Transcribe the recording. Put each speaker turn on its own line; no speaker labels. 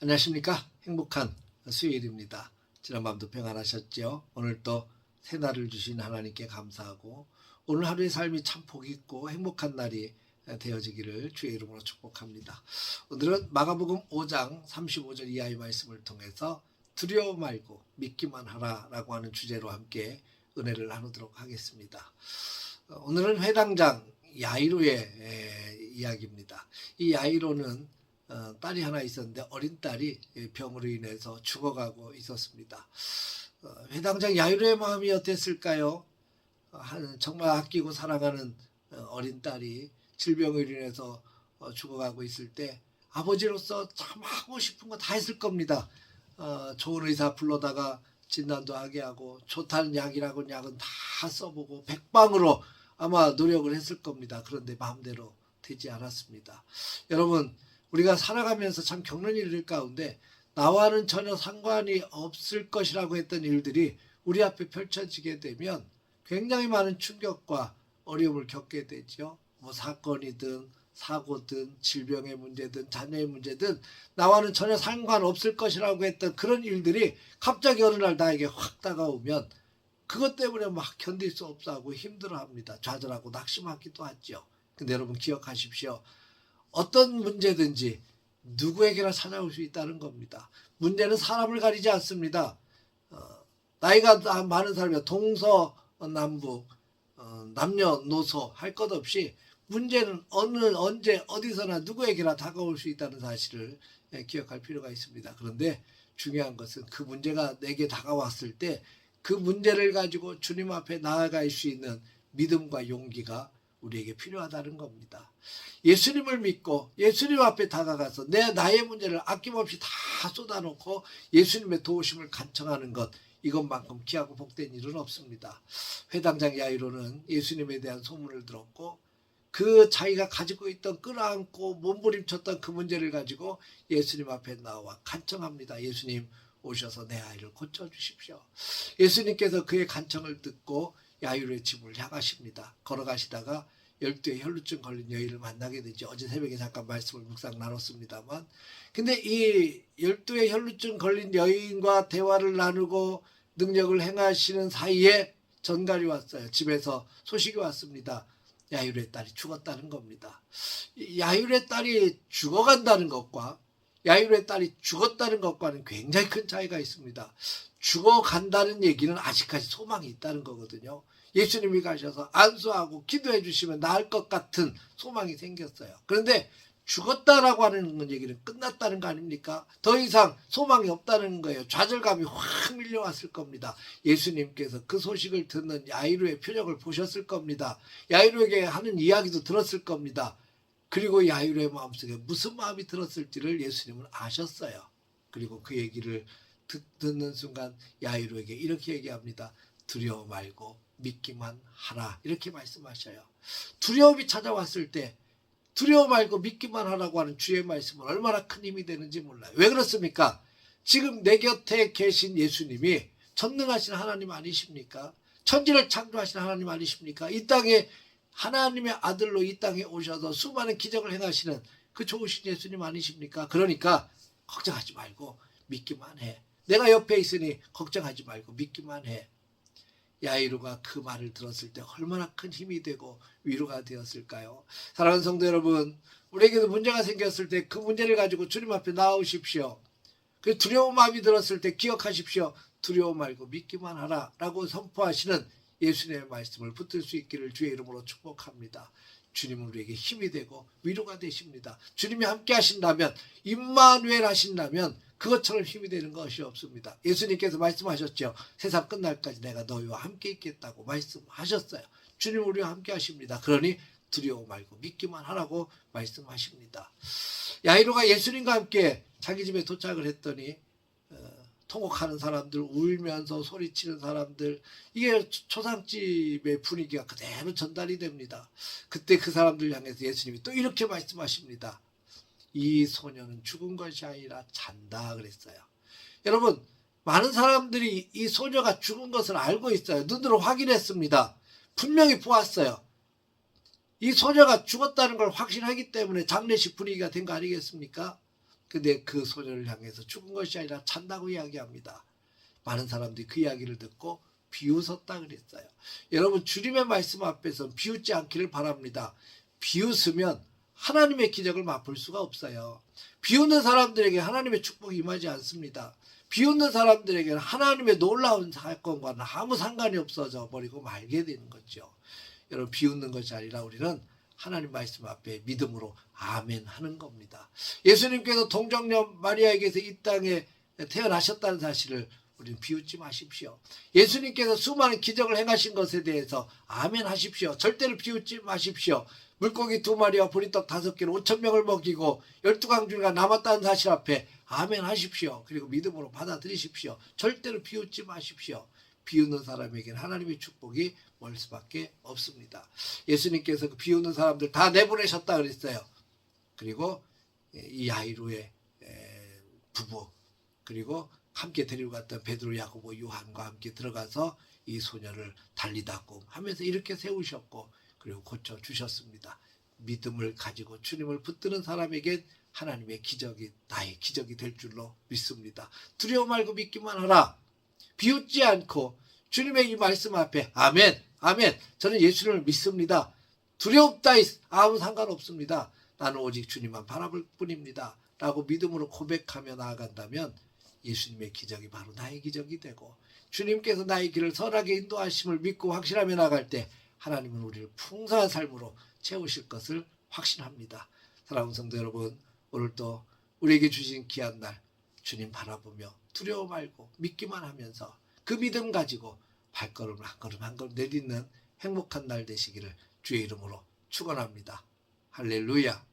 안녕하십니까. 행복한 수요일입니다. 지난밤도 평안하셨죠? 오늘 또 새날을 주신 하나님께 감사하고 오늘 하루의 삶이 참 복 있고 행복한 날이 되어지기를 주의 이름으로 축복합니다. 오늘은 마가복음 5장 35절 이하의 말씀을 통해서 두려워 말고 믿기만 하라 라고 하는 주제로 함께 은혜를 나누도록 하겠습니다. 오늘은 회당장 야이로의 이야기입니다. 이 야이로는 딸이 하나 있었는데 어린 딸이 병으로 인해서 죽어가고 있었습니다. 회당장 야이로의 마음이 어땠을까요? 정말 아끼고 사랑하는 어린 딸이 질병으로 인해서 죽어가고 있을 때 아버지로서 참 하고 싶은 거 다 했을 겁니다. 좋은 의사 불러다가 진단도 하게 하고 좋다는 약이라고 약은 다 써보고 백방으로 아마 노력을 했을 겁니다. 그런데 마음대로 되지 않았습니다. 여러분, 우리가 살아가면서 참 겪는 일들 가운데 나와는 전혀 상관이 없을 것이라고 했던 일들이 우리 앞에 펼쳐지게 되면 굉장히 많은 충격과 어려움을 겪게 되죠. 뭐 사건이든 사고든 질병의 문제든 자녀의 문제든 나와는 전혀 상관없을 것이라고 했던 그런 일들이 갑자기 어느 날 나에게 확 다가오면 그것 때문에 막 견딜 수 없어 하고 힘들어합니다. 좌절하고 낙심하기도 하죠. 근데 여러분 기억하십시오. 어떤 문제든지 누구에게나 찾아올 수 있다는 겁니다. 문제는 사람을 가리지 않습니다. 나이가 많은 사람이 동서남북 남녀노소 할 것 없이 문제는 어느 언제 어디서나 누구에게나 다가올 수 있다는 사실을 기억할 필요가 있습니다. 그런데 중요한 것은 그 문제가 내게 다가왔을 때 그 문제를 가지고 주님 앞에 나아갈 수 있는 믿음과 용기가 우리에게 필요하다는 겁니다. 예수님을 믿고 예수님 앞에 다가가서 나의 문제를 아낌없이 다 쏟아놓고 예수님의 도우심을 간청하는 것, 이것만큼 귀하고 복된 일은 없습니다. 회당장 야이로는 예수님에 대한 소문을 들었고 그 자기가 가지고 있던 끌어안고 몸부림쳤던 그 문제를 가지고 예수님 앞에 나와 간청합니다. 예수님 오셔서 내 아이를 고쳐주십시오. 예수님께서 그의 간청을 듣고 야이로의 집을 향하십니다. 걸어가시다가 12의 혈루증 걸린 여인을 만나게 되죠. 어제 새벽에 잠깐 말씀을 묵상 나눴습니다만, 근데 이 12의 혈루증 걸린 여인과 대화를 나누고 능력을 행하시는 사이에 전갈이 왔어요. 집에서 소식이 왔습니다. 야이로의 딸이 죽었다는 겁니다. 야이로의 딸이 죽어간다는 것과 야이로의 딸이 죽었다는 것과는 굉장히 큰 차이가 있습니다. 죽어간다는 얘기는 아직까지 소망이 있다는 거거든요. 예수님이 가셔서 안수하고 기도해 주시면 나을 것 같은 소망이 생겼어요. 그런데 죽었다라고 하는 얘기는 끝났다는 거 아닙니까? 더 이상 소망이 없다는 거예요. 좌절감이 확 밀려왔을 겁니다. 예수님께서 그 소식을 듣는 야이로의 표정을 보셨을 겁니다. 야이로에게 하는 이야기도 들었을 겁니다. 그리고 야이로의 마음속에 무슨 마음이 들었을지를 예수님은 아셨어요. 그리고 그 얘기를 듣는 순간 야이로에게 이렇게 얘기합니다. 두려워 말고 믿기만 하라. 이렇게 말씀하셔요. 두려움이 찾아왔을 때 두려워 말고 믿기만 하라고 하는 주의 말씀은 얼마나 큰 힘이 되는지 몰라요. 왜 그렇습니까? 지금 내 곁에 계신 예수님이 전능하신 하나님 아니십니까? 천지를 창조하신 하나님 아니십니까? 이 땅에 하나님의 아들로 이 땅에 오셔서 수많은 기적을 행하시는 그 좋으신 예수님 아니십니까? 그러니까 걱정하지 말고 믿기만 해. 내가 옆에 있으니 걱정하지 말고 믿기만 해. 야이로가 그 말을 들었을 때 얼마나 큰 힘이 되고 위로가 되었을까요? 사랑하는 성도 여러분, 우리에게도 문제가 생겼을 때 그 문제를 가지고 주님 앞에 나오십시오. 그 두려운 마음이 들었을 때 기억하십시오. 두려워 말고 믿기만 하라 라고 선포하시는 예수님의 말씀을 붙들 수 있기를 주의 이름으로 축복합니다. 주님은 우리에게 힘이 되고 위로가 되십니다. 주님이 함께 하신다면, 임마누엘 하신다면 그것처럼 힘이 되는 것이 없습니다. 예수님께서 말씀하셨죠. 세상 끝날까지 내가 너희와 함께 있겠다고 말씀하셨어요. 주님 우리와 함께 하십니다. 그러니 두려워 말고 믿기만 하라고 말씀하십니다. 야이로가 예수님과 함께 자기 집에 도착을 했더니 통곡하는 사람들, 울면서 소리치는 사람들, 이게 초상집의 분위기가 그대로 전달이 됩니다. 그때 그 사람들 향해서 예수님이 또 이렇게 말씀하십니다. 이 소녀는 죽은 것이 아니라 잔다 그랬어요. 여러분, 많은 사람들이 이 소녀가 죽은 것을 알고 있어요. 눈으로 확인했습니다. 분명히 보았어요. 이 소녀가 죽었다는 걸 확신하기 때문에 장례식 분위기가 된 거 아니겠습니까? 근데 그 소녀를 향해서 죽은 것이 아니라 찬다고 이야기합니다. 많은 사람들이 그 이야기를 듣고 비웃었다 그랬어요. 여러분, 주님의 말씀 앞에서 비웃지 않기를 바랍니다. 비웃으면 하나님의 기적을 맛볼 수가 없어요. 비웃는 사람들에게 하나님의 축복이 임하지 않습니다. 비웃는 사람들에게는 하나님의 놀라운 사건과는 아무 상관이 없어져 버리고 말게 되는 거죠. 여러분, 비웃는 것이 아니라 우리는 하나님 말씀 앞에 믿음으로 아멘 하는 겁니다. 예수님께서 동정녀 마리아에게서 이 땅에 태어나셨다는 사실을 우리는 비웃지 마십시오. 예수님께서 수많은 기적을 행하신 것에 대해서 아멘 하십시오. 절대로 비웃지 마십시오. 물고기 2마리와 보리떡 5개로 5,000명을 먹이고 12광주가 남았다는 사실 앞에 아멘 하십시오. 그리고 믿음으로 받아들이십시오. 절대로 비웃지 마십시오. 비웃는 사람에게는 하나님의 축복이 올 수밖에 없습니다. 예수님께서 그 비웃는 사람들 다 내보내셨다 그랬어요. 그리고 이 야이로의 부부, 그리고 함께 데리고 갔던 베드로, 야고보, 요한과 함께 들어가서 이 소녀를 달리다 꿈 하면서 이렇게 세우셨고, 그리고 고쳐주셨습니다. 믿음을 가지고 주님을 붙드는 사람에겐 하나님의 기적이 나의 기적이 될 줄로 믿습니다. 두려워 말고 믿기만 하라. 비웃지 않고 주님의 이 말씀 앞에 아멘, 아멘. 저는 예수님을 믿습니다. 두렵다 아무 상관없습니다. 나는 오직 주님만 바라볼 뿐입니다. 라고 믿음으로 고백하며 나아간다면 예수님의 기적이 바로 나의 기적이 되고, 주님께서 나의 길을 선하게 인도하심을 믿고 확신하며 나갈 때 하나님은 우리를 풍성한 삶으로 채우실 것을 확신합니다. 사랑하는 성도 여러분, 오늘 또 우리에게 주신 귀한 날 주님 바라보며 두려워 말고 믿기만 하면서 그 믿음 가지고 발걸음을 한 걸음 한 걸음 내딛는 행복한 날 되시기를 주의 이름으로 축원합니다. 할렐루야.